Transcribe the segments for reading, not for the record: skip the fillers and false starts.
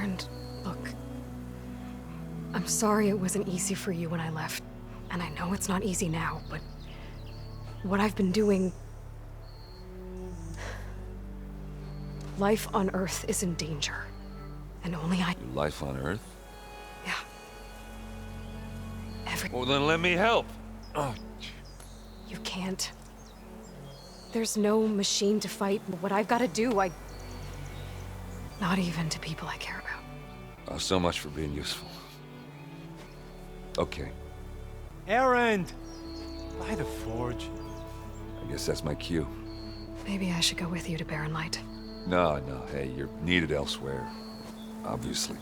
Erend, look. I'm sorry it wasn't easy for you when I left. And I know it's not easy now, but... what I've been doing... life on Earth is in danger. And only I... Your life on Earth? Yeah. Well, then let me help. Oh. You can't. There's no machine to fight. What I've got to do, not even to people I care about. Oh, so much for being useful. Okay. Erend! By the Forge. I guess that's my cue. Maybe I should go with you to Barren Light. No, hey, you're needed elsewhere. Obviously.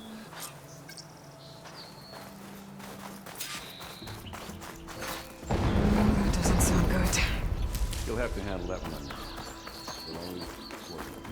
That doesn't sound good. You'll have to handle that one on your own. We'll only work with you.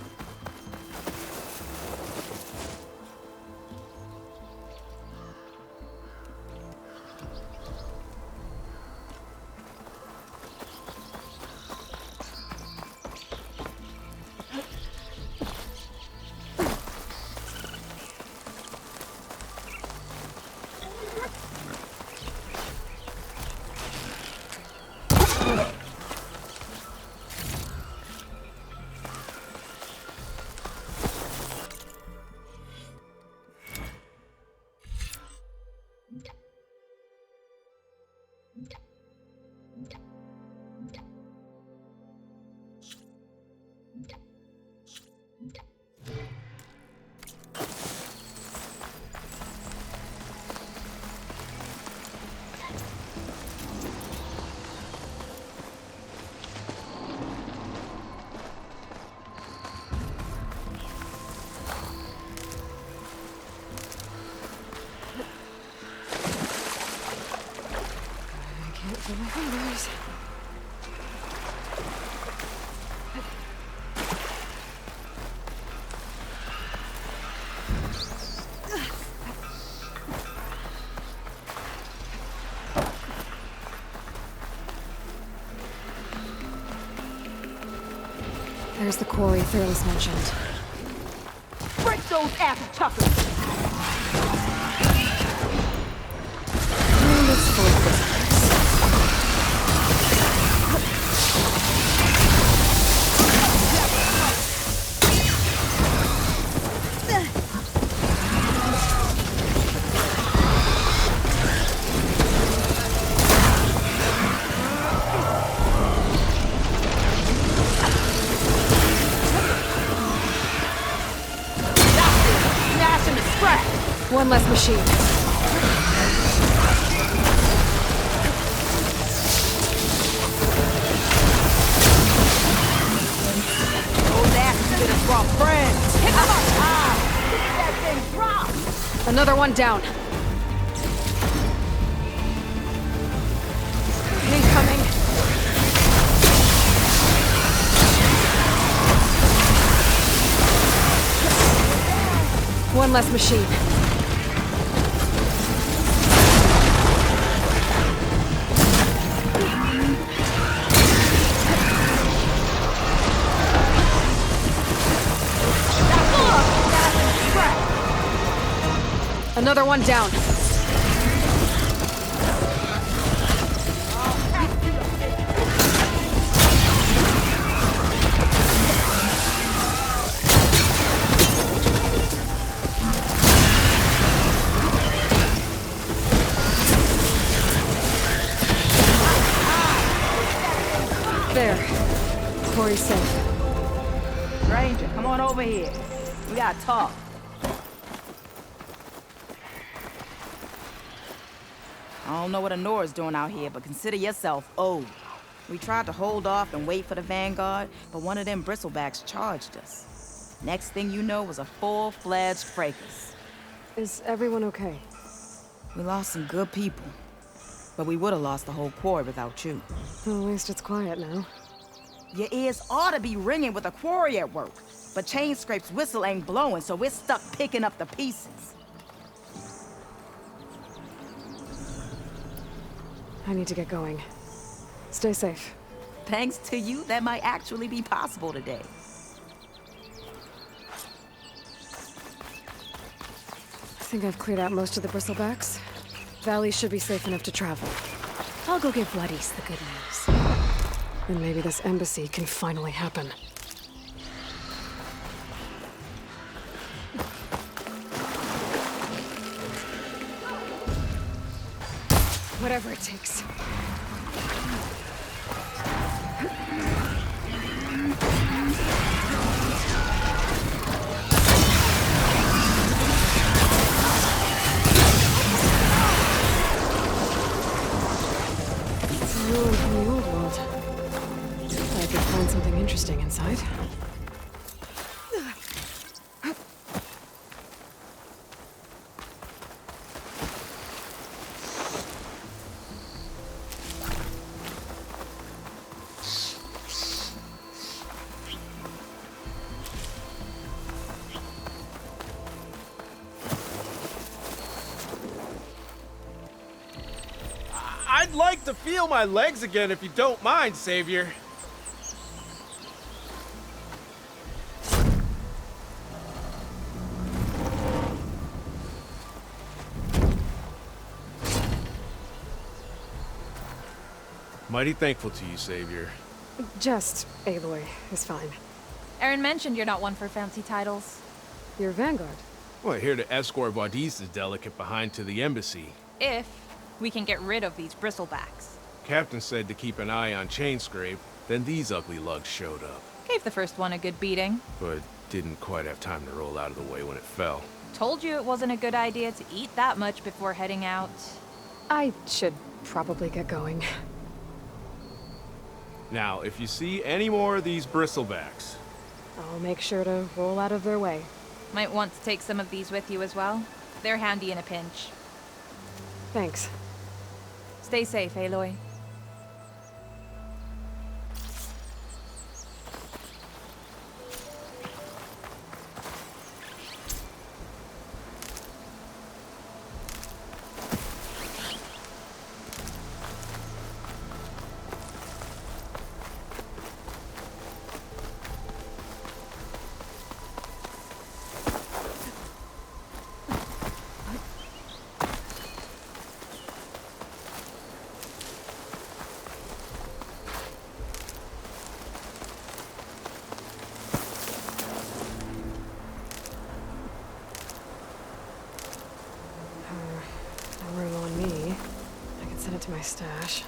For my fingers. There's the quarry Thurles mentioned. Break those ass chuckers! It's full of this. One less machine. Those asses get us brought friends. Hit them up high. Get that thing dropped. Another one down. Incoming. One less machine. Another one down. There. Quarry's safe. Ranger, come on over here. We gotta talk. I don't know what Anora's doing out here, but consider yourself owed. We tried to hold off and wait for the Vanguard, but one of them bristlebacks charged us. Next thing you know was a full-fledged fracas. Is everyone okay? We lost some good people, but we would have lost the whole quarry without you. Well, at least it's quiet now. Your ears ought to be ringing with a quarry at work, but Chainscrape's whistle ain't blowing, so we're stuck picking up the pieces. I need to get going. Stay safe. Thanks to you, that might actually be possible today. think I've cleared out most of the bristlebacks. Valley should be safe enough to travel. I'll go give Vladis the good news. Then maybe this embassy can finally happen. Whatever it takes. It's a new one from the old world. I could find something interesting inside. I'd like to feel my legs again if you don't mind, Savior. Mighty thankful to you, Savior. Just Aloy is fine. Aaron mentioned you're not one for fancy titles. You're Vanguard. Well, here to escort Vardis' delicate behind to the embassy. If we can get rid of these bristlebacks. Captain said to keep an eye on Chainscrape, then these ugly lugs showed up. Gave the first one a good beating. But didn't quite have time to roll out of the way when it fell. Told you it wasn't a good idea to eat that much before heading out. I should probably get going. Now, if you see any more of these bristlebacks, I'll make sure to roll out of their way. Might want to take some of these with you as well. They're handy in a pinch. Thanks. Stay safe, Aloy. No room on me. I can send it to my stash.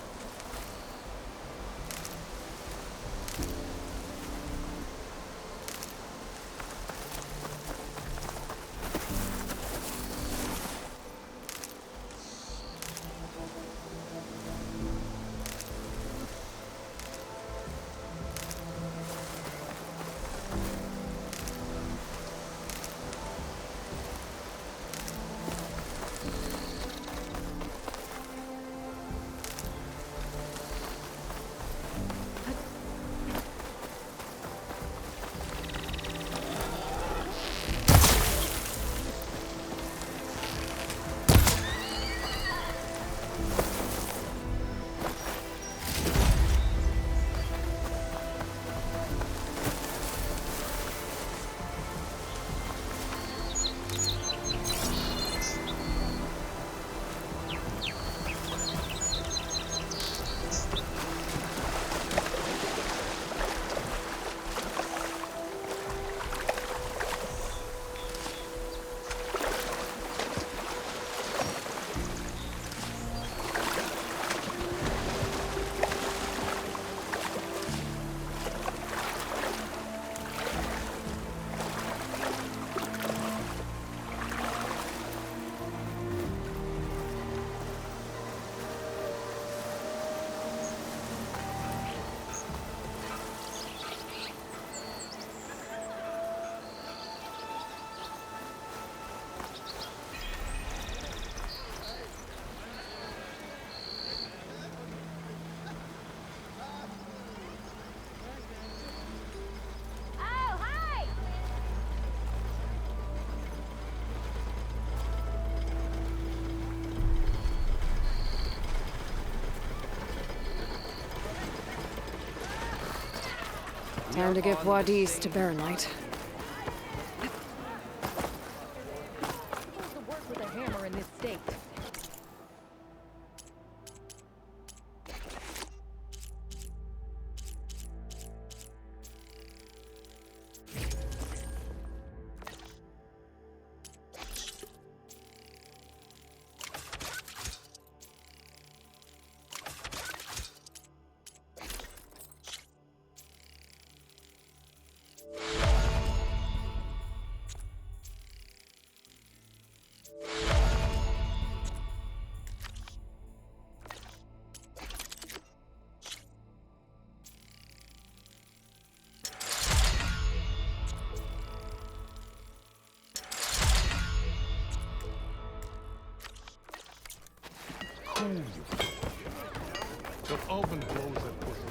Time to give Vladis to Baron Light. So Alvin blows that whistle.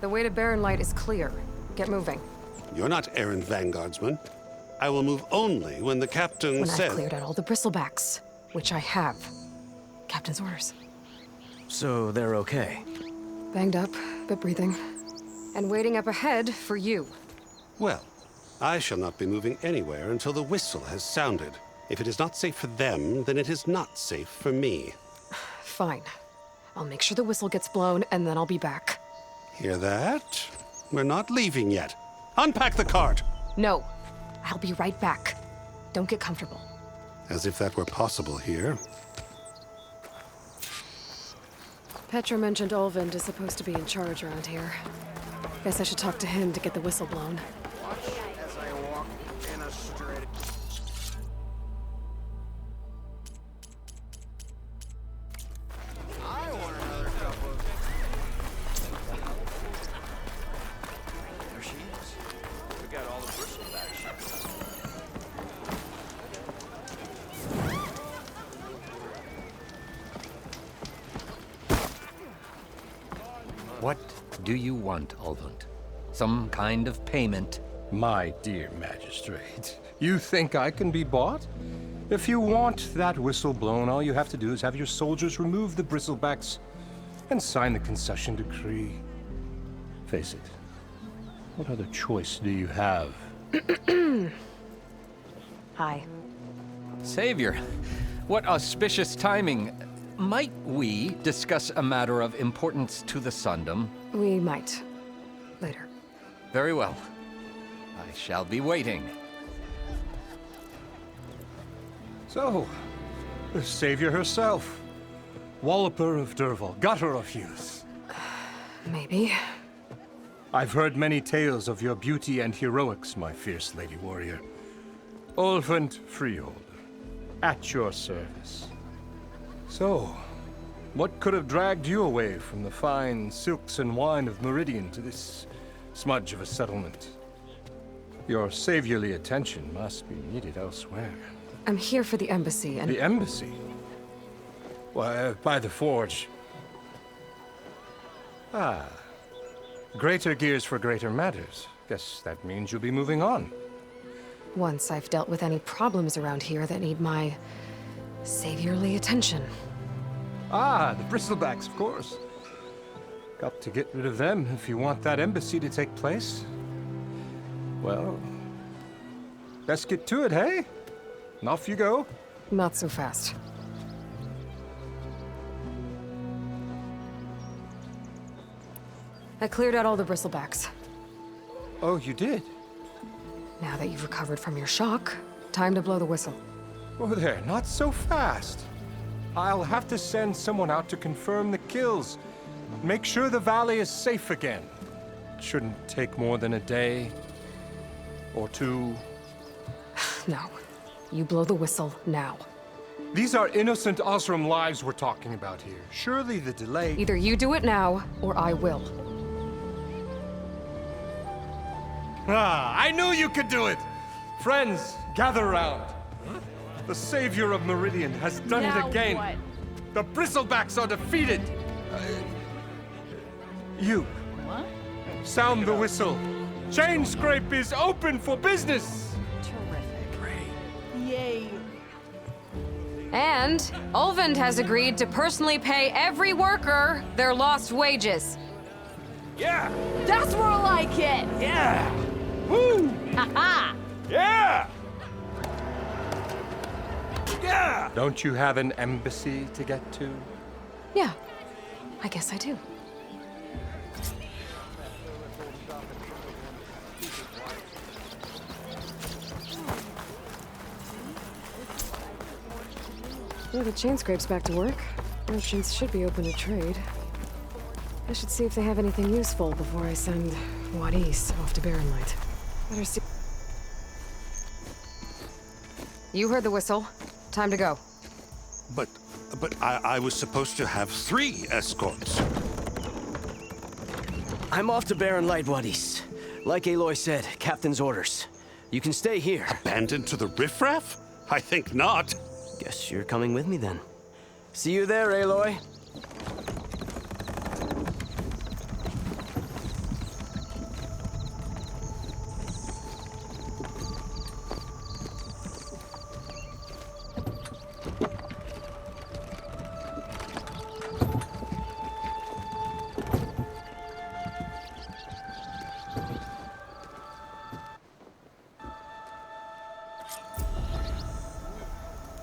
The way to Barren Light is clear. Get moving. You're not errand vanguardsman. I will move only when the captain When says... I've cleared out all the bristlebacks, which I have. Captain's orders. So they're okay? Banged up, but breathing. And waiting up ahead for you. Well, I shall not be moving anywhere until the whistle has sounded. If it is not safe for them, then it is not safe for me. Fine. I'll make sure the whistle gets blown, and then I'll be back. Hear that? We're not leaving yet. Unpack the cart! No. I'll be right back. Don't get comfortable. As if that were possible here. Petra mentioned Olvind is supposed to be in charge around here. Guess I should talk to him to get the whistle blown. As I walk in a straight... I want another cup of... There she is. We got all the bristleback shit. What do you want, Olvund? Some kind of payment? My dear magistrate, you think I can be bought? If you want that whistle blown, all you have to do is have your soldiers remove the bristlebacks and sign the concession decree. Face it, what other choice do you have? Hi. Savior, what auspicious timing. Might we discuss a matter of importance to the Sundom? We might. Later. Very well. I shall be waiting. So, the savior herself. Walloper of Derval, gutter of youth. Maybe. I've heard many tales of your beauty and heroics, my fierce lady warrior. Olvund Freehold, at your service. So, what could have dragged you away from the fine silks and wine of Meridian to this smudge of a settlement? Your saviorly attention must be needed elsewhere. I'm here for the embassy and... The embassy? Why, by the forge. Ah. Greater gears for greater matters. Guess that means you'll be moving on. Once I've dealt with any problems around here that need my... saviorly attention. Ah, the bristlebacks, of course. Got to get rid of them if you want that embassy to take place. Well, let's get to it, hey? And off you go. Not so fast. I cleared out all the bristlebacks. Oh, you did? Now that you've recovered from your shock, time to blow the whistle. Oh there, not so fast. I'll have to send someone out to confirm the kills. Make sure the valley is safe again. Shouldn't take more than a day. Or two. No. You blow the whistle now. These are innocent Osram lives we're talking about here. Surely the delay... Either you do it now, or I will. Ah, I knew you could do it! Friends, gather round. The savior of Meridian has done it again. What? The bristlebacks are defeated. You. What? Sound the whistle. Chainscrape is open for business. Terrific. Yay. And Olvind has agreed to personally pay every worker their lost wages. Yeah. That's more like it. Yeah. Woo. Ha-ha. Yeah. Yeah. Don't you have an embassy to get to? Yeah, I guess I do. Yeah, the Chainscrape's back to work. Merchants should be open to trade. I should see if they have anything useful before I send Wadis off to Barren Light. Better see. You heard the whistle. Time to go. But I was supposed to have 3 escorts. I'm off to Barren Light, Wadis. Like Aloy said, Captain's orders. You can stay here. Abandoned to the riffraff? I think not. Guess you're coming with me then. See you there, Aloy.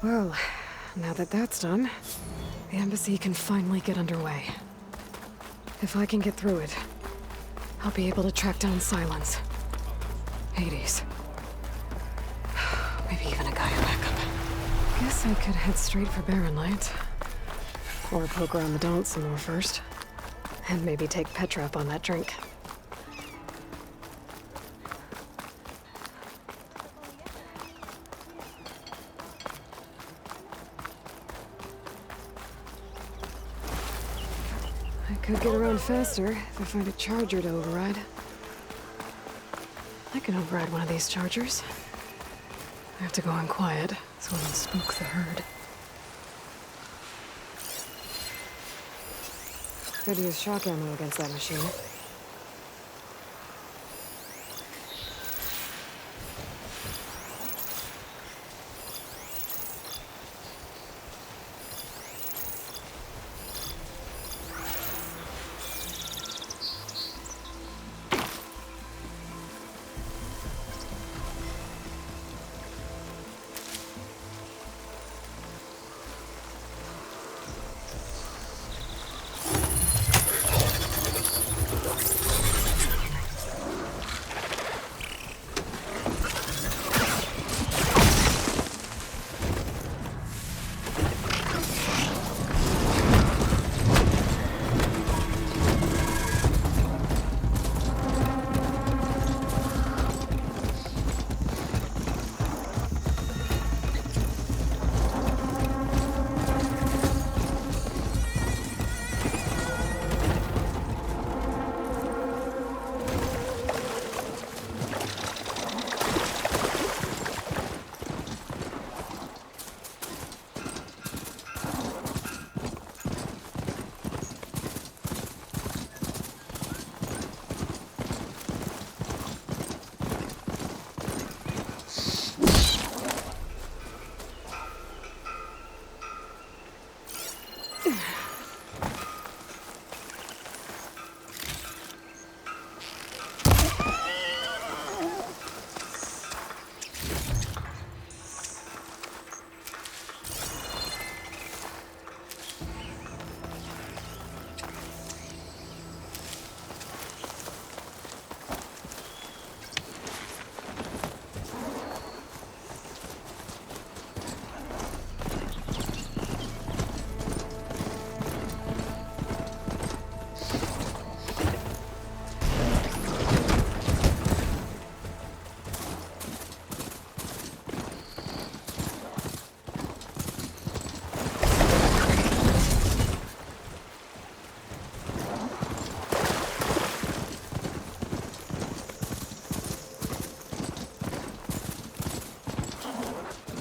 Well, now that that's done, the embassy can finally get underway. If I can get through it, I'll be able to track down Silence, Hades, maybe even a Gaia backup. Guess I could head straight for Barren Light, or poke around the Daunt some more first, and maybe take Petra up on that drink. Could get around faster if I find a charger to override. I can override one of these chargers. I have to go in quiet, so I don't spook the herd. Could use shock ammo against that machine.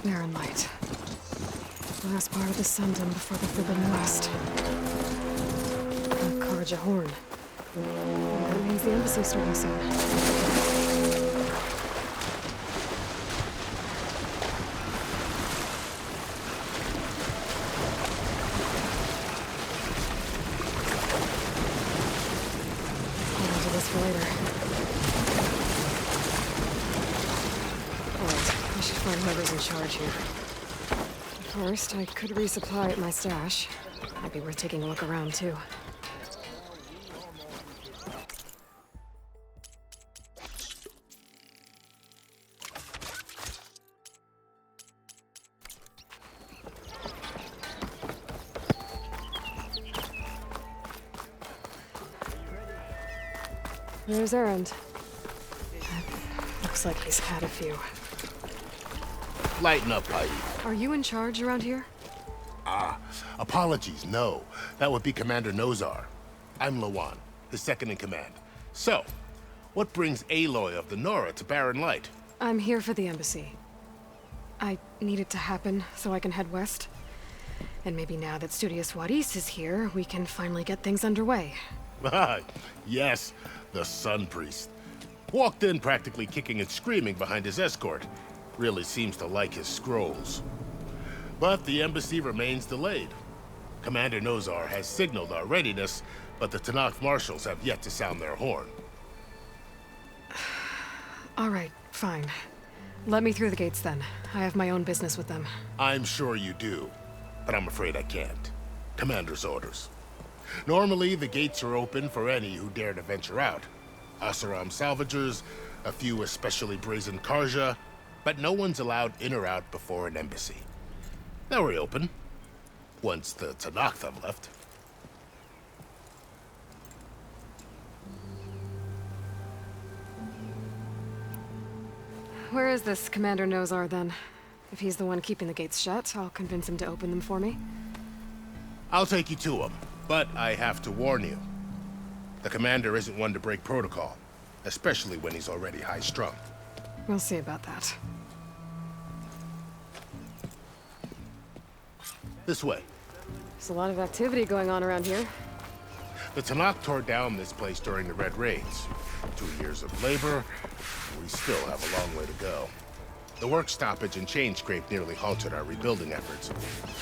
Barren Light. Last part of the Sundom before the Forbidden West. Karja Horn. That means the embassy's starting soon. Hold on to this for later. Alright, I should find whoever's in charge here. First, I could resupply at my stash. Might be worth taking a look around, too. There's Erend. Looks like he's had a few. Lighten up, Paif. Are you in charge around here? Apologies, no. That would be Commander Nozar. I'm Lawan, the second in command. So, what brings Aloy of the Nora to Barren Light? I'm here for the embassy. I need it to happen so I can head west. And maybe now that Studious Juarez is here, we can finally get things underway. Yes, the Sun Priest. Walked in practically kicking and screaming behind his escort. Really seems to like his scrolls. But the embassy remains delayed. Commander Nozar has signaled our readiness, but the Tenakth marshals have yet to sound their horn. All right, fine. Let me through the gates then. I have my own business with them. I'm sure you do, but I'm afraid I can't. Commander's orders. Normally, the gates are open for any who dare to venture out. Asaram salvagers, a few especially brazen Karja, but no one's allowed in or out before an embassy. They'll reopen, once the Tenakth have left. Where is this Commander Nozar, then? If he's the one keeping the gates shut, I'll convince him to open them for me. I'll take you to him, but I have to warn you. The commander isn't one to break protocol, especially when he's already high-strung. We'll see about that. This way. There's a lot of activity going on around here. The Tenakth tore down this place during the Red Raids. 2 years of labor, we still have a long way to go. The work stoppage and chain scrape nearly halted our rebuilding efforts.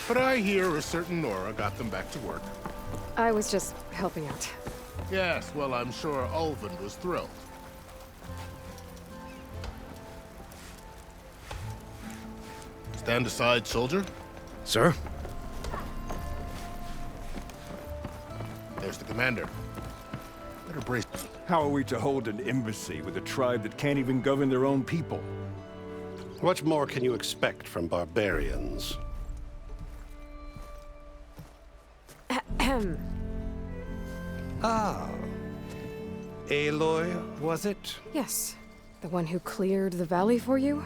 But I hear a certain Nora got them back to work. I was just helping out. Yes, well, I'm sure Ulvund was thrilled. Stand aside, soldier. Sir? There's the commander. Better brace. How are we to hold an embassy with a tribe that can't even govern their own people? What more can you expect from barbarians? Ah. Aloy, was it? Yes. The one who cleared the valley for you?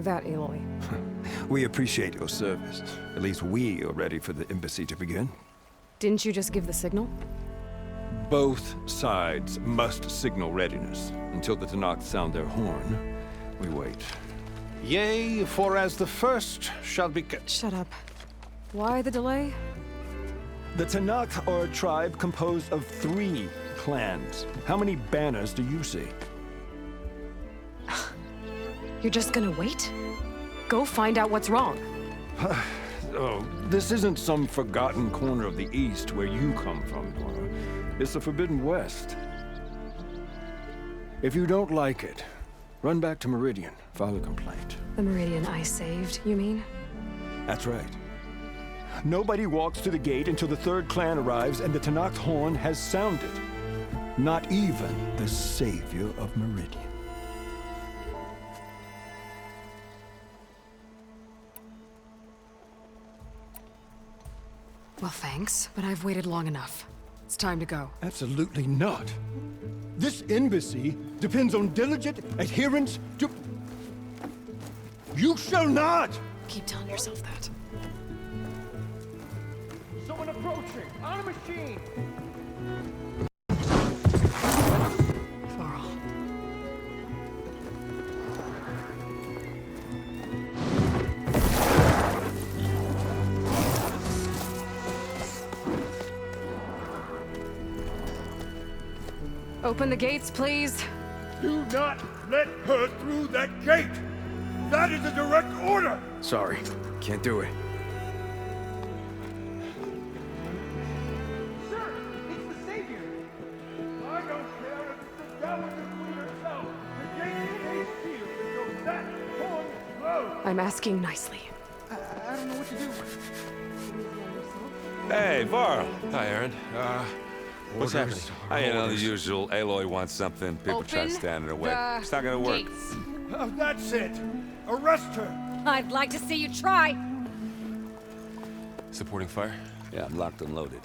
That Aloy. We appreciate your service. At least we are ready for the embassy to begin. Didn't you just give the signal? Both sides must signal readiness. Until the Tenakth sound their horn, we wait. Yea, for as the first shall be... Shut up. Why the delay? The Tenakth are a tribe composed of 3 clans. How many banners do you see? You're just gonna wait? Go find out what's wrong. Oh, this isn't some forgotten corner of the East where you come from, Nora. It's the Forbidden West. If you don't like it, run back to Meridian, file a complaint. The Meridian I saved, you mean? That's right. Nobody walks to the gate until the 3rd clan arrives and the Tenakth horn has sounded. Not even the savior of Meridian. Well, thanks, but I've waited long enough. It's time to go. Absolutely not. This embassy depends on diligent adherence to... You shall not! Keep telling yourself that. Someone approaching! On a machine! Varl. Open the gates, please. Do not let her through that gate! That is a direct order! Sorry, can't do it. Sir, it's the Savior! I don't care if it's the Dowager Queen herself! The gate stays sealed until that horn blows! I'm asking nicely. I don't know what to do. Hey, Varl. Hi, Aaron. What's happening? You know, the usual. Aloy wants something. People try to Open stand in her way. the It's not gonna work. gates. That's it! Arrest her! I'd like to see you try. Supporting fire? Yeah, I'm locked and loaded.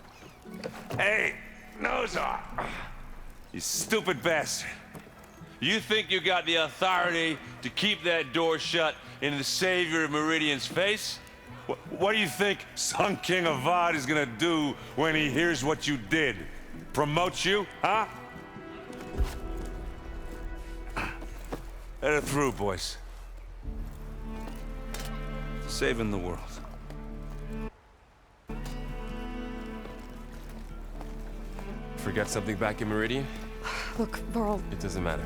Hey, Nozar! You stupid bastard. You think you got the authority to keep that door shut in the savior of Meridian's face? What do you think Sun King Avad is gonna do when he hears what you did? Promote you, huh? Let her through, boys. saving the world. Forgot something back in Meridian? Look, Varl, It doesn't matter.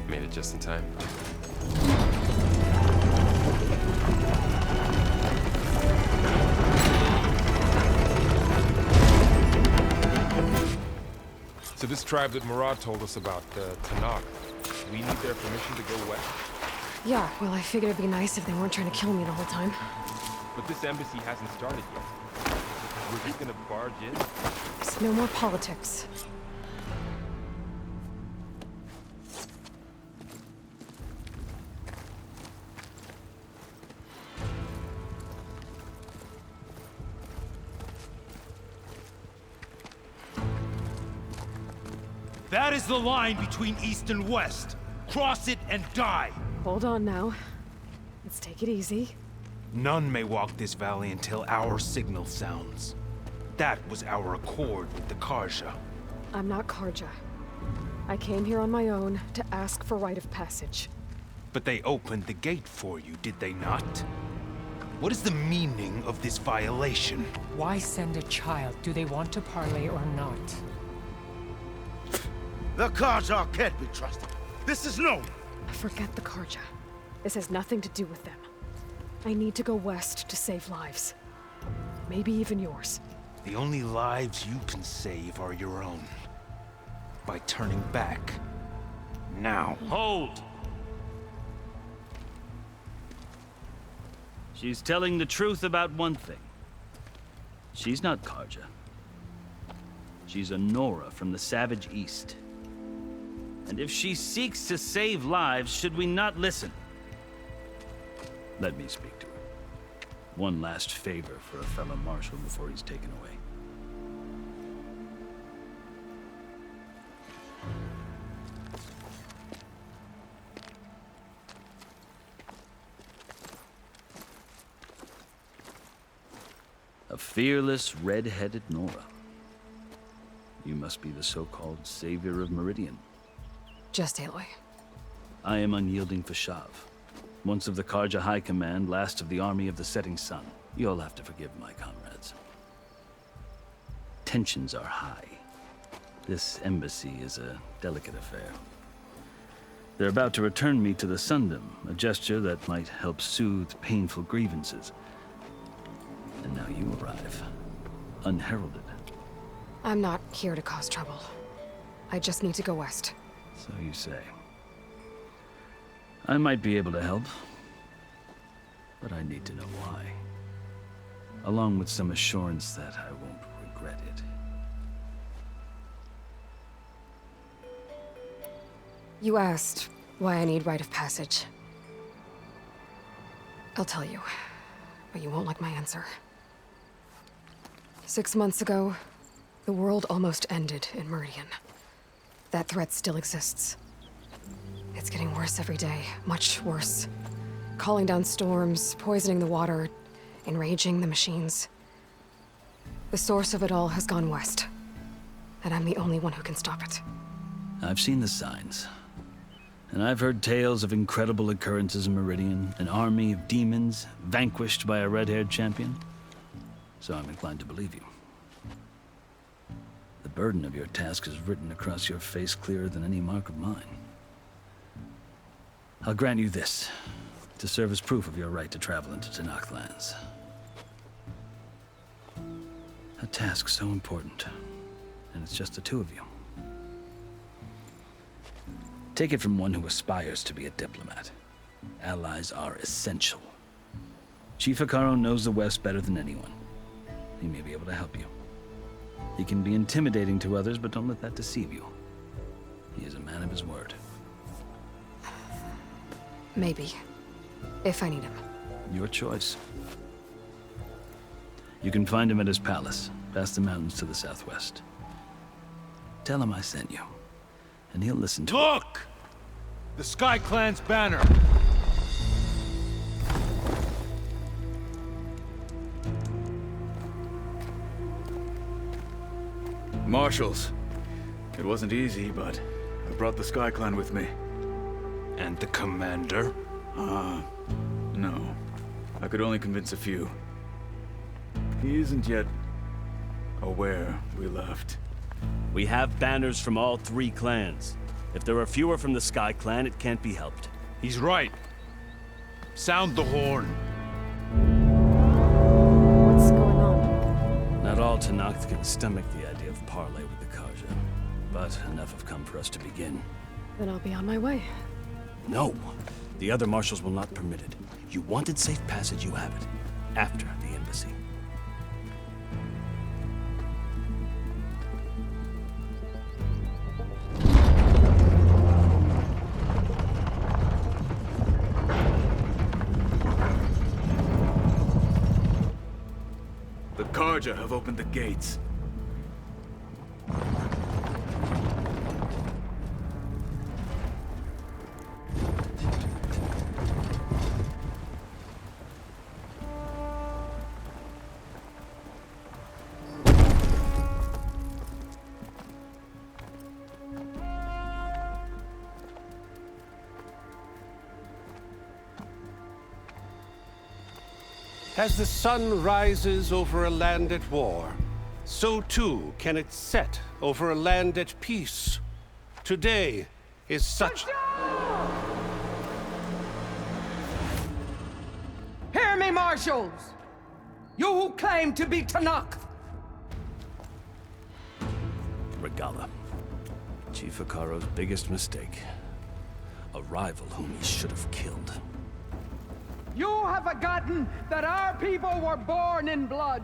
Made it just in time. So this tribe that Murad told us about, the Tanakh, we need their permission to go west? yeah, well, I figured it'd be nice if they weren't trying to kill me the whole time. But this embassy hasn't started yet. We're just gonna barge in? Just no more politics. That is the line between East and West. Cross it and die. Hold on now. Let's take it easy. None may walk this valley until our signal sounds. That was our accord with the Karja. I'm not Karja. I came here on my own to ask for rite of passage. But they opened the gate for you, did they not? What is the meaning of this violation? Why send a child? Do they want to parley or not? The Karja can't be trusted. This is known. Forget the Karja. This has nothing to do with them. I need to go west to save lives. Maybe even yours. The only lives you can save are your own. By turning back. Now. Hold! She's telling the truth about one thing. She's not Karja. She's a Nora from the Savage East. And if she seeks to save lives, should we not listen? Let me speak to her. One last favor for a fellow marshal before he's taken away. A fearless, red-headed Nora. You must be the so-called savior of Meridian. Just Aloy. I am unyielding Fashav. Once of the Karja High Command, last of the Army of the Setting Sun. You'll have to forgive my comrades. Tensions are high. This embassy is a delicate affair. They're about to return me to the Sundom, a gesture that might help soothe painful grievances. And now you arrive, unheralded. I'm not here to cause trouble. I just need to go west. So you say. I might be able to help, but I need to know why. Along with some assurance that I won't regret it. You asked why I need rite of passage. I'll tell you, but you won't like my answer. 6 months ago, the world almost ended in Meridian. That threat still exists. It's getting worse every day, much worse. Calling down storms, poisoning the water, enraging the machines. The source of it all has gone west, and I'm the only one who can stop it. I've seen the signs. And I've heard tales of incredible occurrences in Meridian, an army of demons vanquished by a red-haired champion. So I'm inclined to believe you. The burden of your task is written across your face clearer than any mark of mine. I'll grant you this, to serve as proof of your right to travel into Tanakh lands. A task so important, and it's just the two of you. Take it from one who aspires to be a diplomat. Allies are essential. Chief Hekarro knows the West better than anyone. He may be able to help you. He can be intimidating to others, but don't let that deceive you. He is a man of his word. Maybe. If I need him. Your choice. You can find him at his palace, past the mountains to the southwest. Tell him I sent you, and he'll listen to Look! The Sky Clan's banner! Marshals. It wasn't easy, but I brought the Sky Clan with me. And the commander? No. I could only convince a few. He isn't yet aware we left. We have banners from all 3 clans. If there are fewer from the Sky Clan, it can't be helped. He's right. Sound the horn. What's going on? Not all Tenakth can stomach the idea of parley with the Karja, but enough have come for us to begin. Then I'll be on my way. No! The other marshals will not permit it. You wanted safe passage, you have it. After the embassy. The Karja have opened the gates. As the sun rises over a land at war, so too can it set over a land at peace. Today is such... Hear me, marshals! You who claim to be Tenakth! Regalla. Chief Hekarro's biggest mistake. A rival whom he should have killed. You have forgotten that our people were born in blood.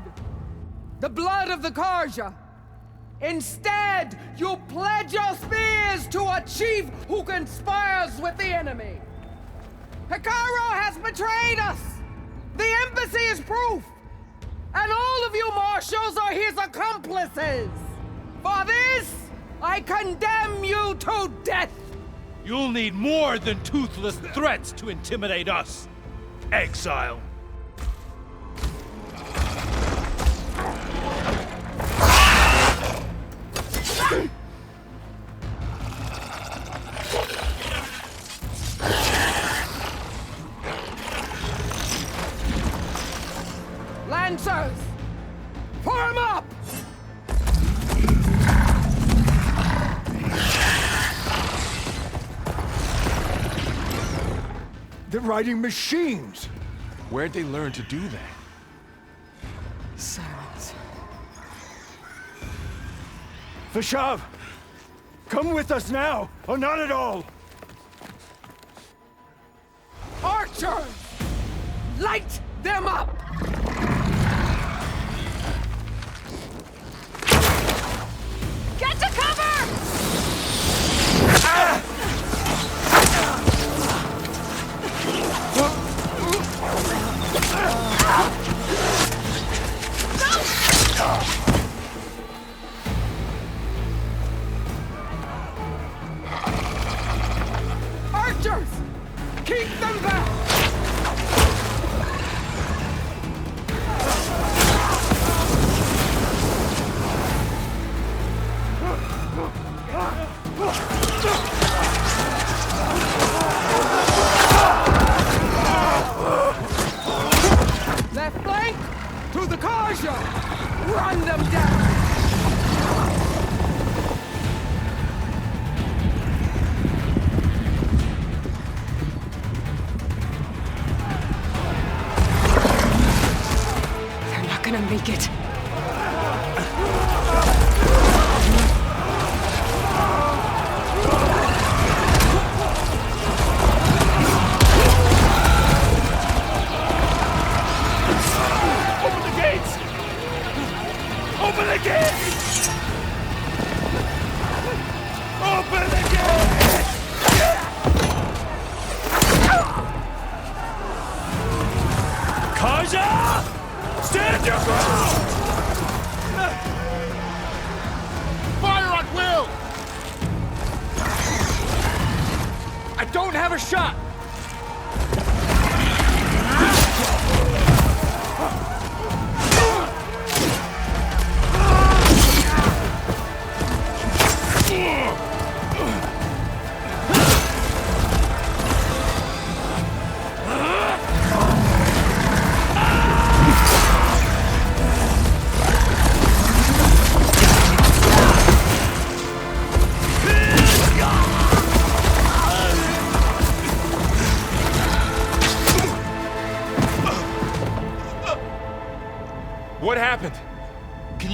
The blood of the Karja. Instead, you pledge your spears to a chief who conspires with the enemy. Hekarro has betrayed us! The embassy is proof! And all of you marshals are his accomplices! For this, I condemn you to death! You'll need more than toothless threats to intimidate us. Exile. Lancers! Form up! They're riding machines! Where'd they learn to do that? Silence. Vashav! Come with us now, or not at all! Archers! Light them up! Get to cover! Archers! Keep them back! Left flank to the Karja! Run them down! They're not gonna make it. Open the gates! Open the gates! Open the gates! Karja! Stand your ground! Fire at will! I don't have a shot!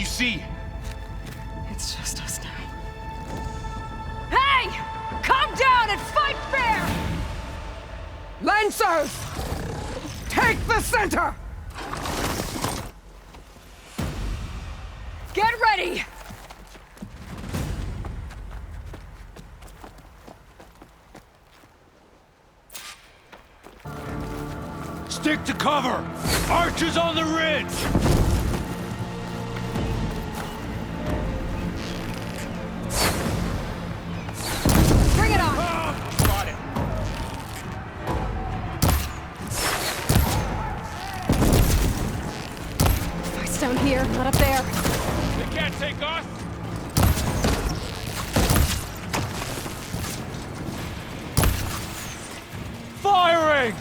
you see? It's just us now. Hey! Come down and fight fair! Lancers! Take the center! Get ready! Stick to cover! Archers on the ridge! Bring it on! Got it! Fights down here, not up there. They can't take us! Firing!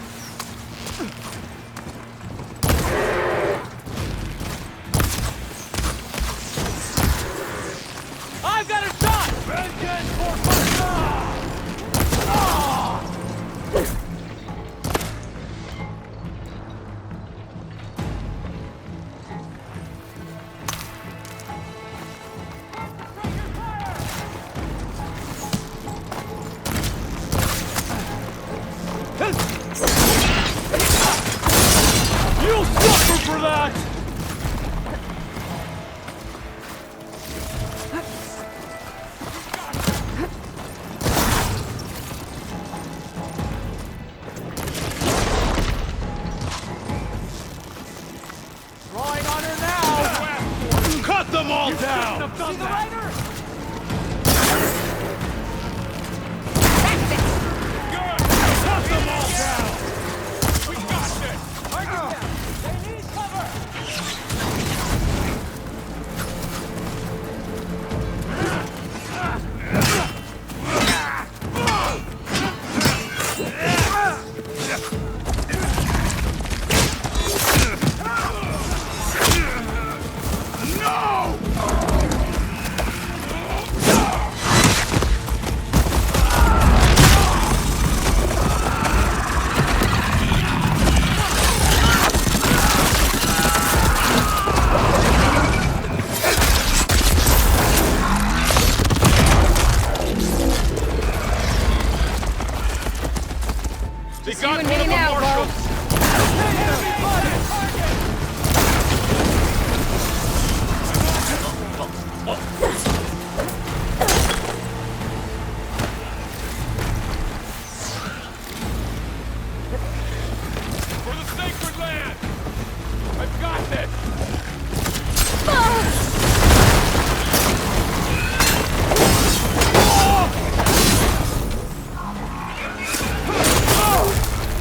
I've got a shot! Vengeance for Fasha! You'll suffer for that! Drawing on her now! Cut them all down! See the rider? Cut them all down! We got this! Target down! They need cover! They got one of the marshals! For the sacred land! I've got this!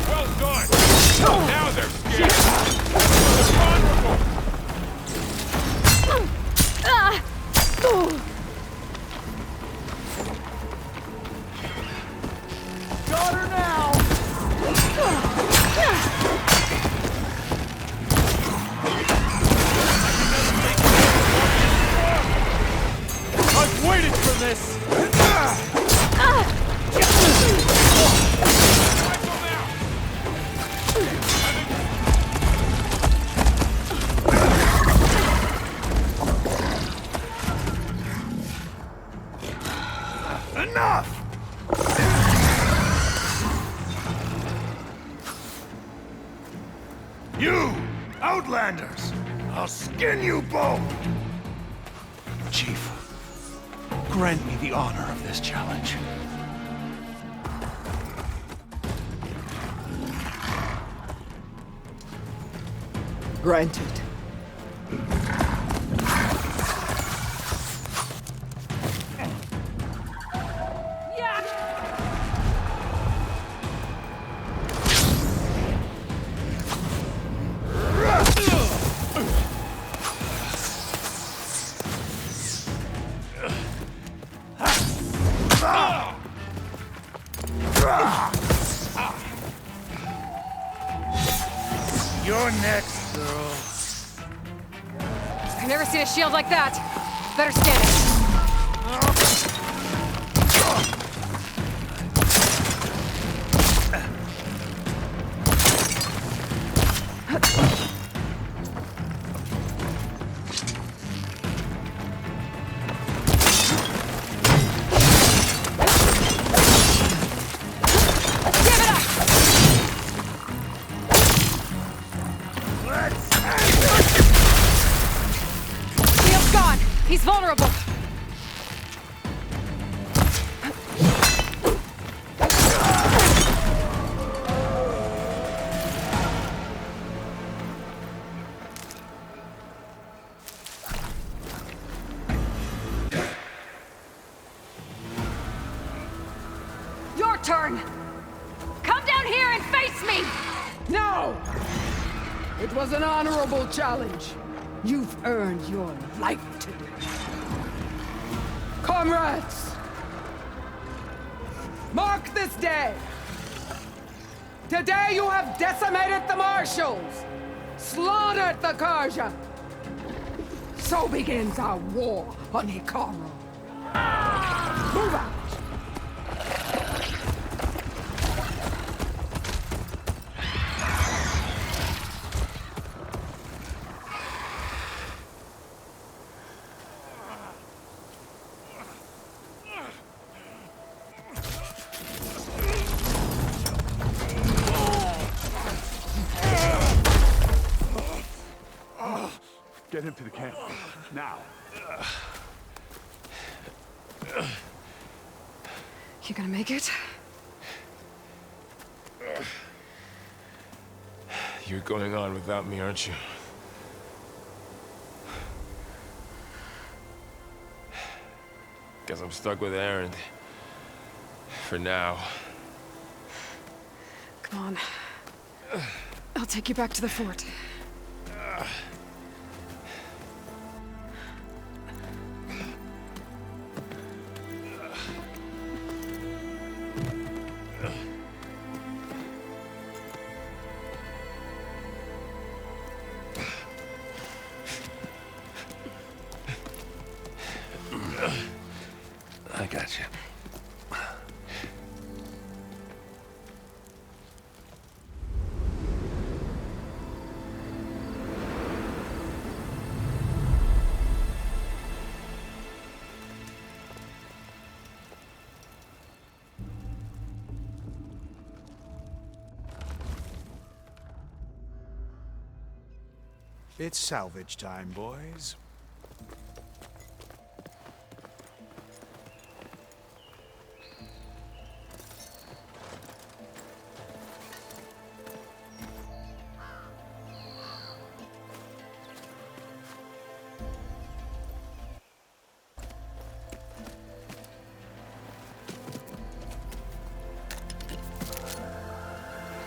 Well done! Now they're scared! Wonderful! Got her now! I've waited for this! Enough! You, Outlanders! I'll skin you both! Chief, grant me the honor of this challenge. Granted. You're next, girl. I've never seen a shield like that. Better stand it. He's vulnerable! Your turn! Come down here and face me! No! It was an honorable challenge. You've earned your life today. Comrades! Mark this day! Today you have decimated the Marshals! Slaughtered the Karja! So begins our war on Hikaru. Move out! Get him to the camp. Now. You gonna make it? You're going on without me, aren't you? Guess I'm stuck with Erend. For now. Come on. I'll take you back to the fort. I got you. It's salvage time, boys.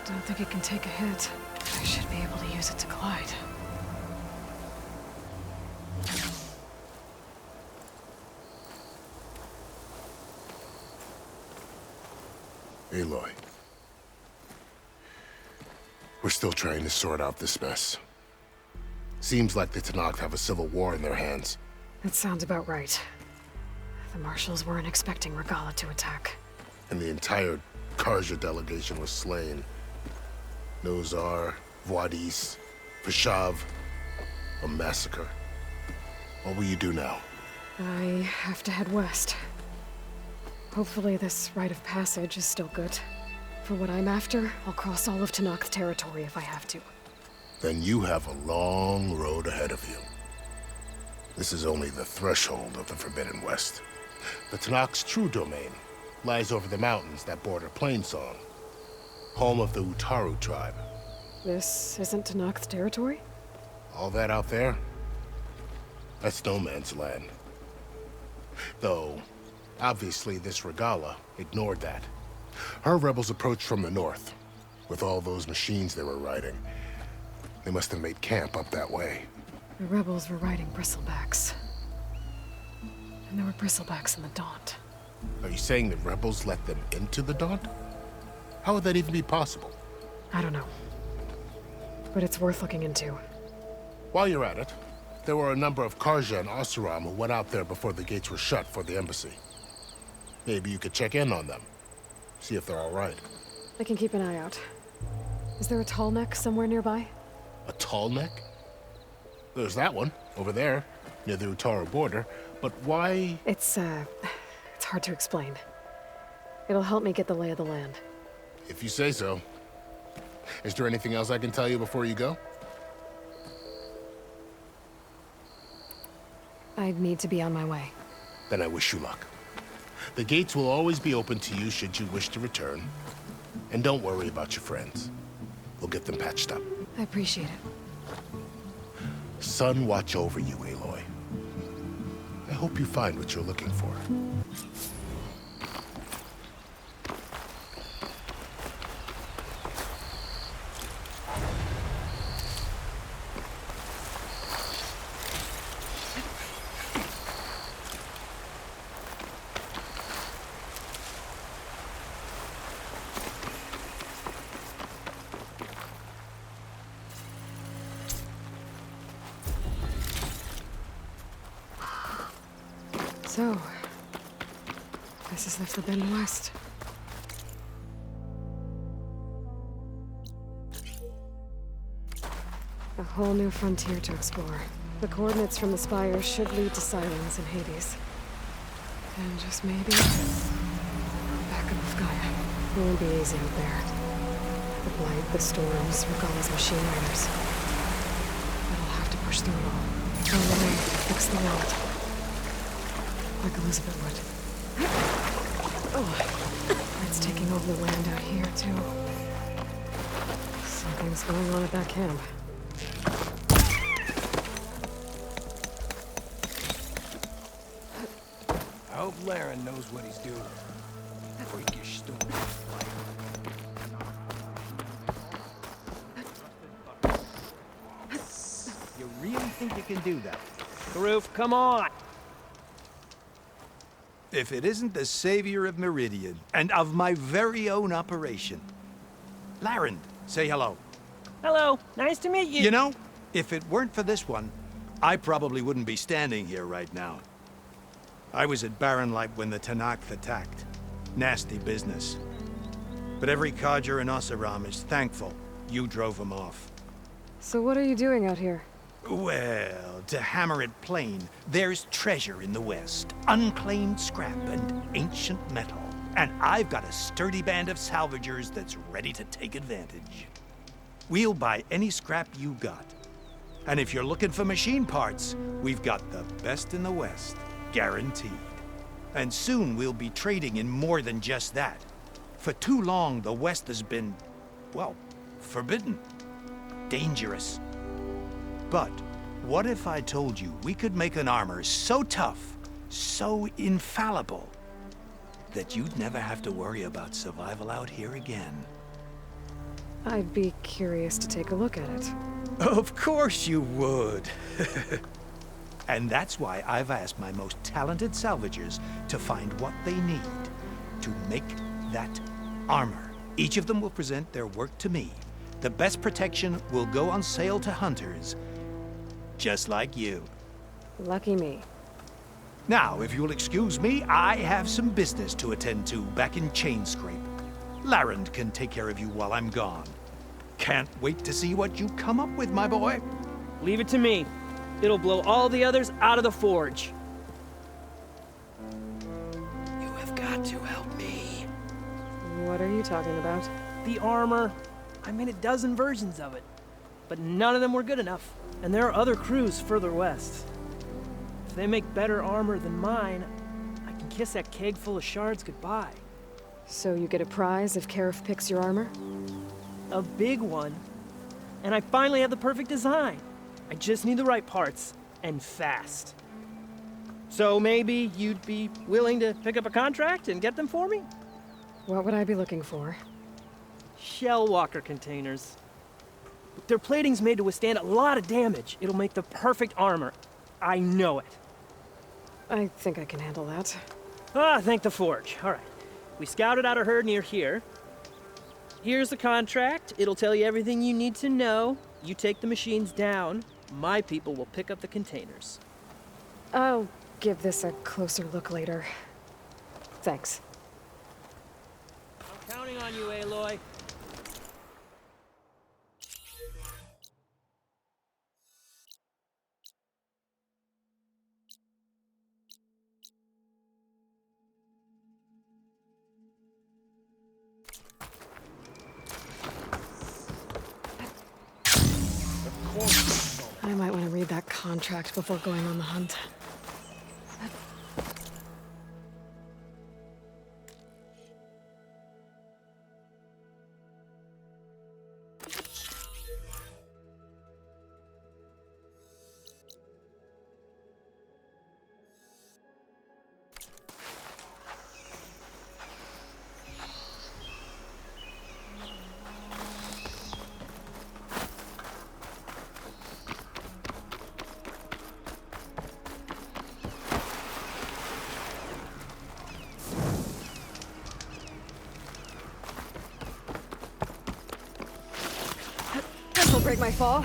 Don't think it can take a hit. I should be able to use it to glide. Aloy. We're still trying to sort out this mess. Seems like the Tenakth have a civil war in their hands. That sounds about right. The Marshals weren't expecting Regalla to attack. And the entire Karja delegation was slain. Nozar, Vuadis, Vashav, a massacre. What will you do now? I have to head west. Hopefully this rite of passage is still good. For what I'm after, I'll cross all of Tenakth territory if I have to. Then you have a long road ahead of you. This is only the threshold of the Forbidden West. The Tenakth's true domain lies over the mountains that border Plainsong, home of the Utaru tribe. This isn't Tenakth territory? All that out there? That's no man's land. Though, obviously this Regalla ignored that. Her rebels approached from the north, with all those machines they were riding. They must have made camp up that way. The rebels were riding bristlebacks. And there were bristlebacks in the Daunt. Are you saying the rebels let them into the Daunt? How would that even be possible? I don't know. But it's worth looking into. While you're at it, there were a number of Karja and Oseram who went out there before the gates were shut for the embassy. Maybe you could check in on them. See if they're all right. I can keep an eye out. Is there a tall neck somewhere nearby? A tall neck? There's that one, over there, near the Utaru border. But why? It's hard to explain. It'll help me get the lay of the land. If you say so. Is there anything else I can tell you before you go? I need to be on my way. Then I wish you luck. The gates will always be open to you should you wish to return. And don't worry about your friends. We'll get them patched up. I appreciate it. Sun watch over you, Aloy. I hope you find what you're looking for. So, this is the Forbidden West. A whole new frontier to explore. The coordinates from the spires should lead to Silence and Hades. And just maybe... back of Gaia. It won't be easy out there. The blight, the storms, Regalla's machine riders. But I'll have to push through it all. Find a way to fix the world. Like Elizabeth would. Oh, it's taking over the land out here, too. Something's going on at that camp. I hope Laren knows what he's doing. Freakish storm. You really think you can do that? Karuf, come on! If it isn't the savior of Meridian, and of my very own operation. Laren, say hello. Hello, nice to meet you. You know, if it weren't for this one, I probably wouldn't be standing here right now. I was at Barrenlight when the Tenakth attacked. Nasty business. But every Carja in Oseram is thankful you drove them off. So what are you doing out here? Well, to hammer it plain, there's treasure in the West. Unclaimed scrap and ancient metal. And I've got a sturdy band of salvagers that's ready to take advantage. We'll buy any scrap you got. And if you're looking for machine parts, we've got the best in the West, guaranteed. And soon we'll be trading in more than just that. For too long, the West has been, well, forbidden. Dangerous. But what if I told you we could make an armor so tough, so infallible, that you'd never have to worry about survival out here again? I'd be curious to take a look at it. Of course you would. And that's why I've asked my most talented salvagers to find what they need to make that armor. Each of them will present their work to me. The best protection will go on sale to hunters, just like you. Lucky me. Now, if you'll excuse me, I have some business to attend to back in Chainscrape. Laren can take care of you while I'm gone. Can't wait to see what you come up with, my boy. Leave it to me. It'll blow all the others out of the forge. You have got to help me. What are you talking about? The armor. I made a dozen versions of it. But none of them were good enough. And there are other crews further west. If they make better armor than mine, I can kiss that keg full of shards goodbye. So you get a prize if Karif picks your armor? A big one. And I finally have the perfect design. I just need the right parts, and fast. So maybe you'd be willing to pick up a contract and get them for me? What would I be looking for? Shell walker containers. Their plating's made to withstand a lot of damage. It'll make the perfect armor. I know it. I think I can handle that. Ah, thank the forge. All right. We scouted out a herd near here. Here's the contract. It'll tell you everything you need to know. You take the machines down. My people will pick up the containers. I'll give this a closer look later. Thanks. I'm counting on you, Aloy. I might want to read that contract before going on the hunt. break my fall.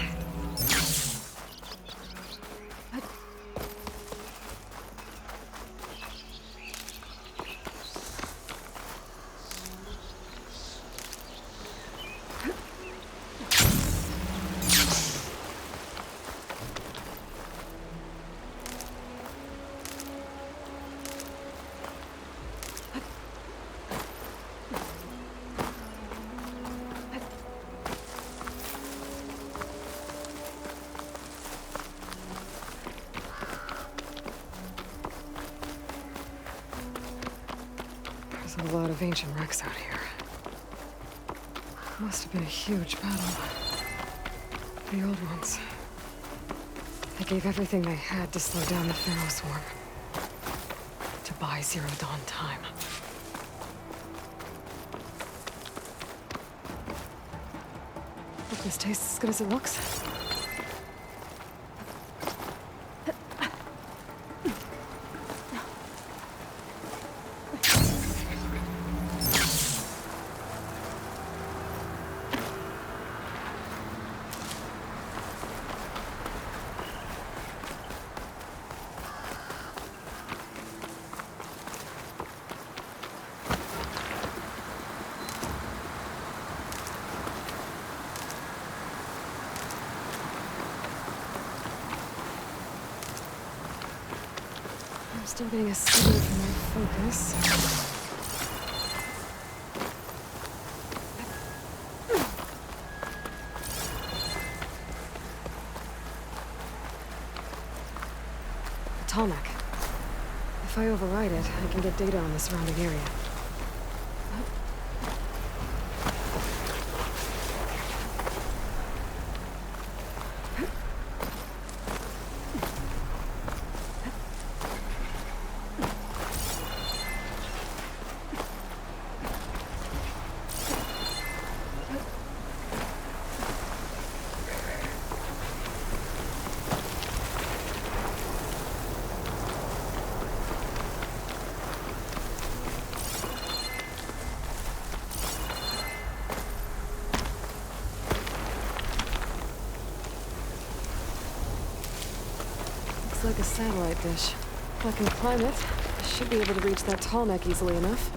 There's a lot of ancient wrecks out here. Must have been a huge battle. The old ones. They gave everything they had to slow down the Pharaoh swarm. To buy Zero Dawn time. Hope this tastes as good as it looks. I'm still getting a signal from my focus. The Tallneck. If I override it, I can get data on the surrounding area. Looks like a satellite dish. If I can climb it, I should be able to reach that Tallneck easily enough.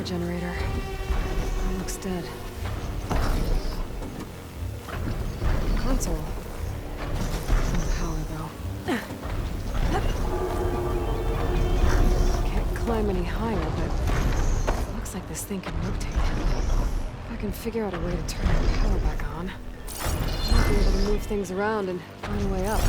Generator. It looks dead. Console. No power, though. Can't climb any higher, but looks like this thing can rotate. If I can figure out a way to turn the power back on, I might be able to move things around and find a way up.